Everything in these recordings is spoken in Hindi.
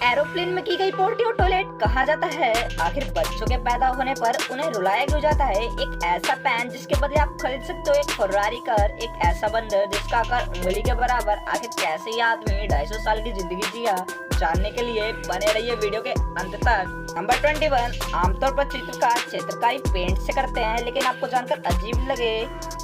एरोप्लेन में की गई पोटी और टॉयलेट कहा जाता है। आखिर बच्चों के पैदा होने पर उन्हें रुलाया क्यों जाता है? एक ऐसा पैन जिसके बदले आप खरीद सकते हो एक फर्रारी कार, एक ऐसा बंदर जिसका आकार उंगली के बराबर। आखिर कैसे ये आदमी 250 साल की जिंदगी जिया, जानने के लिए बने रहिए वीडियो के अंत तक। नंबर 21। आमतौर पर चित्रकार चित्रकारी पेंट से करते हैं, लेकिन आपको जानकर अजीब लगे,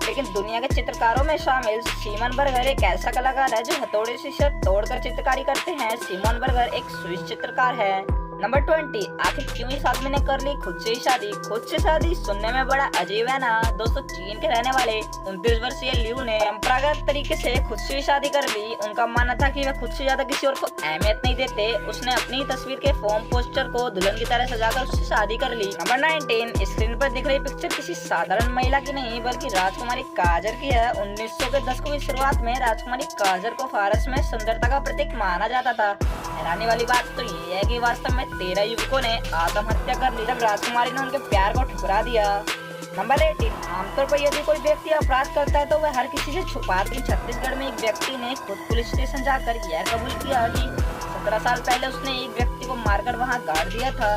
लेकिन दुनिया के चित्रकारों में शामिल सिमोन बर्गर एक ऐसा कलाकार है जो हथौड़े से तोड़कर चित्रकारी करते हैं। सिमोन बर्गर एक स्विस चित्रकार है। नंबर 20। आखिर क्यों इस आदमी ने कर ली खुद से ही शादी? खुद से शादी सुनने में बड़ा अजीब है ना दोस्तों। चीन के रहने वाले 29 वर्षीय लियू ने परंपरागत तरीके से खुद से ही शादी कर ली। उनका मानना था कि वह खुद से ज्यादा किसी और को अहमियत नहीं देते। उसने अपनी तस्वीर के फोम पोस्टर को दुल्हन की तरह सजाकर उससे शादी कर ली। नंबर 19। स्क्रीन पर दिख रही पिक्चर किसी साधारण महिला की नहीं बल्कि राजकुमारी काजर की है। 1900 के दशकों की शुरुआत में राजकुमारी काजर को फारस में सुंदरता का प्रतीक माना जाता था। हैरानी वाली बात तो ये है कि वास्तव में 13 युवकों ने आत्महत्या कर ली जब राजकुमारी ने उनके प्यार को ठुकरा दिया। नंबर 18। आमतौर पर यदि कोई व्यक्ति अपराध करता है तो वह हर किसी से छुपाती। छत्तीसगढ़ में एक व्यक्ति ने खुद पुलिस स्टेशन जाकर यह कबूल किया कि 17 साल पहले उसने एक व्यक्ति को मारकर वहां गाड़ दिया था।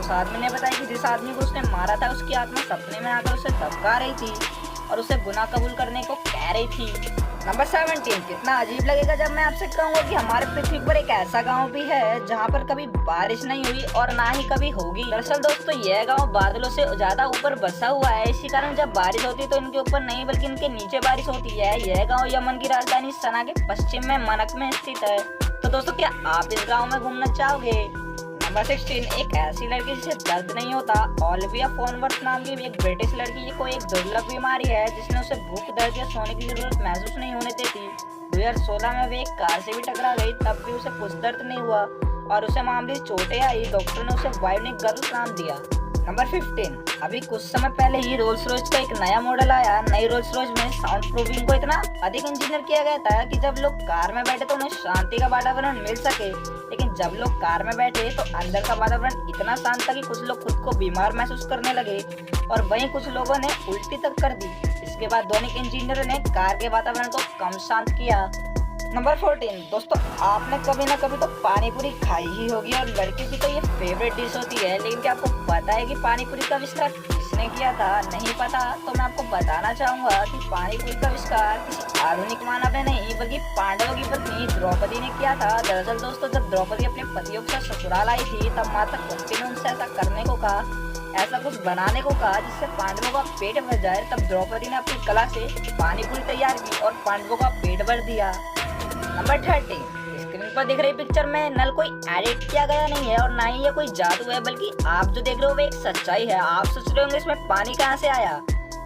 उस आदमी ने बताया कि जिस आदमी को उसने मारा था उसकी आत्मा सपने में आकर उसे धमका रही थी और उसे गुनाह कबूल करने को कह रही थी। नंबर 17। कितना अजीब लगेगा जब मैं आपसे कहूँगा कि हमारे पृथ्वी पर एक ऐसा गांव भी है जहां पर कभी बारिश नहीं हुई और ना ही कभी होगी। दरअसल दोस्तों यह गांव बादलों से ज्यादा ऊपर बसा हुआ है। इसी कारण जब बारिश होती है तो इनके ऊपर नहीं बल्कि इनके नीचे बारिश होती है। यह गाँव यमन की राजधानी सना के पश्चिम में मनक में स्थित है। तो दोस्तों क्या आप इस गाँव में घूमना चाहोगे? नंबर 16। एक ऐसी लड़की जिसे दर्द नहीं होता। ओलिविया फोनवर्थ नाम की एक ब्रिटिश लड़की को एक दुर्लभ बीमारी है जिसने उसे भूख, दर्द या सोने की जरूरत महसूस नहीं होने देती। 2016 में वे एक कार से भी टकरा गई, तब भी उसे कुछ दर्द नहीं हुआ और उसे मामूली चोटें आई। डॉक्टर ने उसे बायोनिक गर्ल नाम दिया। नंबर 15। अभी कुछ समय पहले ही रोल्स रॉयस का एक नया मॉडल आया। नई रोल्स रॉयस में साउंड प्रूफिंग को इतना अधिक इंजीनियर किया गया था कि जब लोग कार में बैठे तो उन्हें शांति का वातावरण मिल सके, लेकिन जब लोग कार में बैठे तो अंदर का वातावरण इतना शांत था कि कुछ लोग खुद को बीमार महसूस करने लगे और वहीं कुछ लोगों ने उल्टी तक कर दी। इसके बाद ध्वनिक इंजीनियर ने कार के वातावरण को कम शांत किया। नंबर 14। दोस्तों आपने कभी ना कभी तो पानी पूरी खाई ही होगी और लड़की की तो ये फेवरेट डिश होती है, लेकिन क्या आपको पता है कि पानी पूरी का आविष्कार किसने किया था? नहीं पता तो मैं आपको बताना चाहूंगा कि पानी पूरी का आविष्कार किसी आधुनिक मानव ने नहीं बल्कि पांडवों की पत्नी द्रौपदी ने किया था। दरअसल दोस्तों जब द्रौपदी अपने पतियों के साथ ससुराल आई थी तब माता कुंती ने उनसे ऐसा करने को कहा, ऐसा कुछ बनाने को कहा जिससे पांडवों का पेट भर जाए। तब द्रौपदी ने अपनी कला से पानी पूरी तैयार की और पांडवों का पेट भर दिया। नंबर 30। स्क्रीन पर दिख रही पिक्चर में नल कोई एडिट किया गया नहीं है और ना ही ये कोई जादू है, बल्कि आप जो देख रहे हो वो एक सच्चाई है। आप सोच रहे होंगे इसमें पानी कहाँ से आया?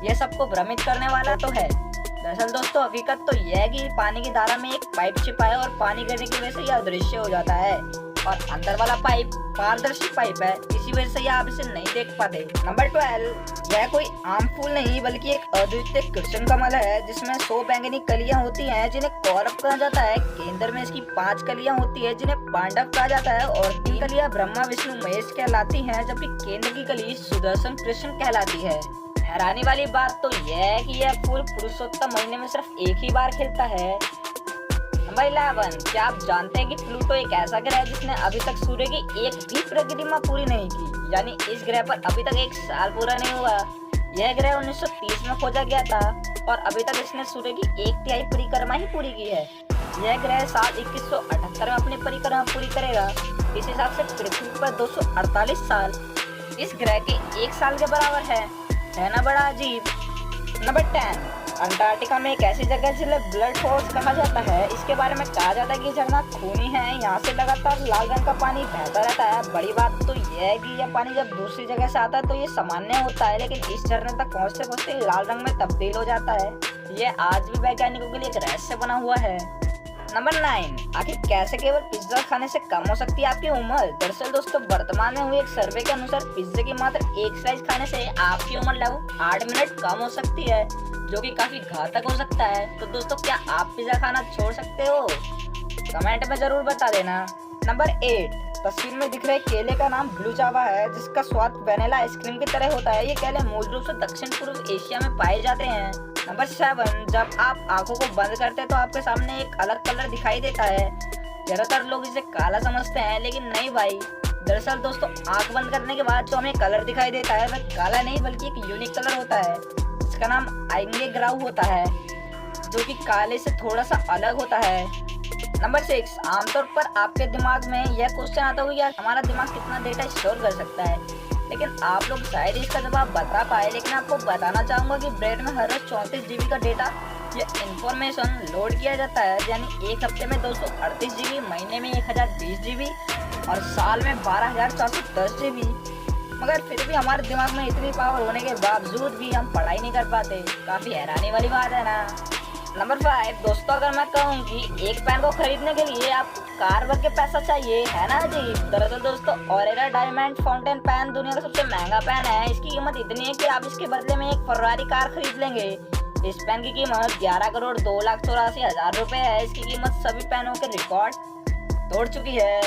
यह सबको भ्रमित करने वाला तो है। दरअसल दोस्तों हकीकत तो यह है कि पानी की धारा में एक पाइप छिपा है और पानी गिरने की वजह से यह अदृश्य हो जाता है और अंदर वाला पाइप पारदर्शी पाइप है, इसी वजह से आप इसे नहीं देख पाते। नंबर 12। यह कोई आम फूल नहीं बल्कि एक अद्वितीय कृष्ण कमल है जिसमें 100 बैंगनी कलियां होती हैं जिन्हें कौरव कहा जाता है। केंद्र में इसकी 5 कलियां होती है जिन्हें पांडव कहा जाता है और 3 कलियां ब्रह्मा विष्णु महेश कहलाती हैं, जबकि केंद्र की कली सुदर्शन कृष्ण कहलाती है। हैरानी वाली बात तो यह है कि यह फूल पुरुषोत्तम महीने में सिर्फ एक ही बार खिलता है। नंबर 11। क्या आप जानते हैं कि प्लूटो एक ऐसा ग्रह है जिसने अभी तक सूर्य की एक भी परिक्रमा पूरी नहीं की, यानी इस ग्रह पर अभी तक 1 साल पूरा नहीं हुआ। यह ग्रह 1930 में खोजा गया था और अभी तक इसने सूर्य की 1/3 परिक्रमा ही पूरी की है। यह ग्रह साल 2178 में अपनी परिक्रमा पूरी करेगा। इस हिसाब से पृथ्वी पर 248 साल इस ग्रह के 1 साल के बराबर है ना? बड़ा अजीब। नंबर 10। अंटार्कटिका में एक ऐसी जगह जिसे ब्लड फॉल्स कहा जाता है। इसके बारे में कहा जाता है कि झरना खूनी है, यहाँ से लगातार लाल रंग का पानी बहता रहता है। बड़ी बात तो यह है कि यह पानी जब दूसरी जगह से आता है तो ये सामान्य होता है, लेकिन इस झरने तक पहुँचते पहुँचते लाल रंग में तब्दील हो जाता है। यह आज भी वैज्ञानिकों के लिए एक रहस्य बना हुआ है। नंबर 9। आखिर कैसे केवल पिज्जा खाने से कम हो सकती है आपकी उम्र? दरअसल दोस्तों वर्तमान में हुए एक सर्वे के अनुसार पिज्जे की मात्र 1 स्लाइस खाने से आपकी उम्र लगभग 8 मिनट कम हो सकती है, जो कि काफी घातक हो सकता है। तो दोस्तों क्या आप पिज्जा खाना छोड़ सकते हो? कमेंट में जरूर बता देना। नंबर 8। तस्वीर में दिख रहे केले का नाम ब्लू जावा है जिसका स्वाद वैनिला आइसक्रीम की तरह होता है। ये केले मूल रूप से दक्षिण पूर्व एशिया में पाए जाते हैं। नंबर 7। जब आप आंखों को बंद करते हैं तो आपके सामने एक अलग कलर दिखाई देता है। ज्यादातर लोग इसे काला समझते हैं, लेकिन नहीं भाई। दरअसल दोस्तों, आंख बंद करने के बाद जो हमें कलर दिखाई देता है वह काला नहीं बल्कि एक यूनिक कलर होता है। इसका नाम आइंगे ग्राउ होता है, जो कि काले से थोड़ा सा अलग होता है। नंबर 6, आमतौर पर आपके दिमाग में यह क्वेश्चन आता होगा यार हमारा दिमाग कितना डेटा स्टोर कर सकता है, लेकिन आप लोग शायद इसका जवाब बता पाए। लेकिन आपको बताना चाहूंगा कि ब्रेन में हर रोज 34 GB का डेटा या इंफॉर्मेशन लोड किया जाता है, यानी एक हफ्ते में 238 GB, महीने में 1020 GB और साल में 12,410 GB। मगर फिर भी हमारे दिमाग में इतनी पावर होने के बावजूद भी हम पढ़ाई नहीं कर पाते। काफी हैरानी वाली बात है ना। नंबर 5 दोस्तों, अगर मैं कहूँ कि एक पेन को खरीदने के लिए आपको कार भर के पैसा चाहिए, है ना जी। दरअसल दोस्तों, ऑरेरा डायमंड फाउंटेन पेन दुनिया का सबसे महंगा पेन है। इसकी कीमत इतनी है कि आप इसके बदले में एक फरारी कार खरीद लेंगे। इस पेन की कीमत 11,02,84,000 रुपए है। इसकी कीमत सभी पेनों के रिकॉर्ड तोड़ चुकी है।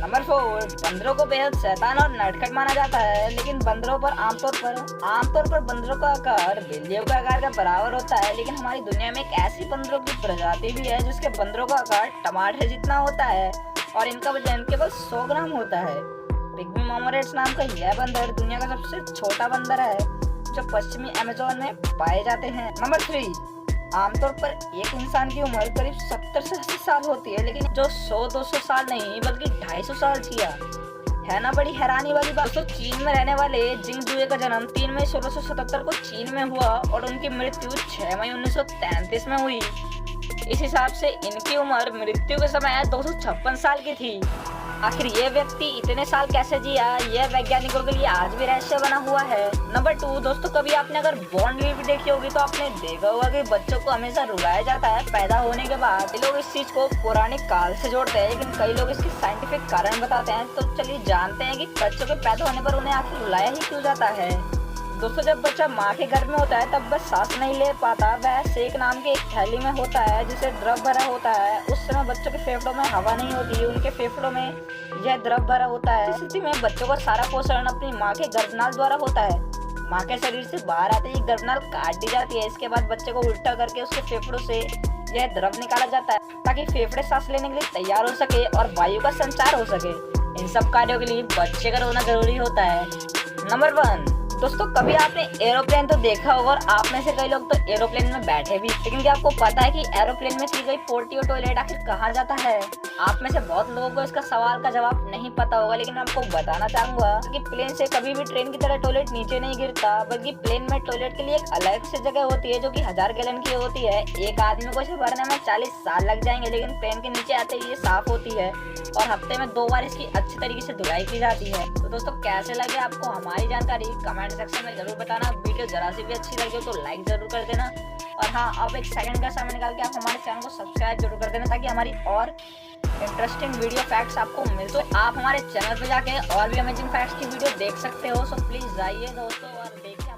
नंबर 4, बंदरों को बेहद शैतान और नटखट माना जाता है, लेकिन बंदरों पर आमतौर पर बंदरों का आकार बिल्लियों के आकार का बराबर होता है। लेकिन हमारी दुनिया में एक ऐसी बंदरों की प्रजाति भी है जिसके बंदरों का आकार टमाटर जितना होता है और इनका वजन केवल 100 ग्राम होता है। पिग्मी मार्मोरेट्स नाम का यह बंदर दुनिया का सबसे छोटा बंदर है, जो पश्चिमी अमेज़न में पाए जाते हैं। नंबर 3, आमतौर पर एक इंसान की उम्र करीब 70 से 80 साल होती है, लेकिन जो 100-200 साल नहीं बल्कि 250 साल जिया, है ना बड़ी हैरानी वाली बात। तो चीन में रहने वाले जिंग जुए का जन्म 3 मई 1677 को चीन में हुआ और उनकी मृत्यु 6 मई 1933 में हुई। इस हिसाब से इनकी उम्र मृत्यु के समय 256 साल की थी। आखिर ये व्यक्ति इतने साल कैसे जिया, यह वैज्ञानिकों के लिए आज भी रहस्य बना हुआ है। नंबर 2 दोस्तों, कभी आपने अगर बॉर्न बेबी देखी होगी तो आपने देखा होगा कि बच्चों को हमेशा रुलाया जाता है पैदा होने के बाद। लोग इस चीज को पौराणिक काल से जोड़ते हैं, लेकिन कई लोग इसके साइंटिफिक कारण बताते हैं। तो चलिए जानते हैं कि बच्चों के पैदा होने पर उन्हें आखिर रुलाया ही क्यों जाता है। दोस्तों, जब बच्चा माँ के गर्भ में होता है तब वह सांस नहीं ले पाता। वह सेक नाम की एक थैली में होता है जिसे द्रव भरा होता है। उस समय बच्चों के फेफड़ों में हवा नहीं होती, उनके फेफड़ों में यह द्रव भरा होता है। इस स्थिति में बच्चों का सारा पोषण अपनी माँ के गर्भनाल द्वारा होता है। माँ के शरीर से बाहर आते ही गर्भनाल काट दी जाती है। इसके बाद बच्चे को उल्टा करके उसके फेफड़ों से यह द्रव निकाला जाता है ताकि फेफड़े सांस लेने के लिए तैयार हो सके और वायु का संचार हो सके। इन सब कार्यों के लिए बच्चे का रोना जरूरी होता है। नंबर 1 दोस्तों, कभी आपने एरोप्लेन तो देखा होगा और आप में से कई लोग तो एरोप्लेन में बैठे भी, लेकिन क्या आपको पता है कि एरोप्लेन में की गई पोर्टी और टॉयलेट आखिर कहाँ जाता है? आप में से बहुत लोगों को इसका सवाल का जवाब नहीं पता होगा, लेकिन मैं आपको बताना चाहूंगा कि प्लेन से कभी भी ट्रेन की तरह टॉयलेट नीचे नहीं गिरता, बल्कि प्लेन में टॉयलेट के लिए एक अलग से जगह होती है जो कि 1000 गैलन की होती है। एक आदमी को इसे भरने में 40 साल लग जाएंगे, लेकिन प्लेन के नीचे आते ही ये साफ होती है और हफ्ते में 2 बार इसकी अच्छी तरीके से धुलाई की जाती है। तो दोस्तों, कैसे लगे आपको हमारी जानकारी कमेंट सेक्शन में जरूर बताना। वीडियो जरा सी भी अच्छी लगी हो तो लाइक जरूर कर देना और हाँ, आप एक सेकंड का समय निकाल के आप हमारे चैनल को सब्सक्राइब जरूर कर देना ताकि हमारी और इंटरेस्टिंग वीडियो फैक्ट्स आपको मिल। तो आप हमारे चैनल पे जाके और भी अमेजिंग फैक्ट्स की वीडियो देख सकते हो। सो प्लीज जाइए दोस्तों और देखिए।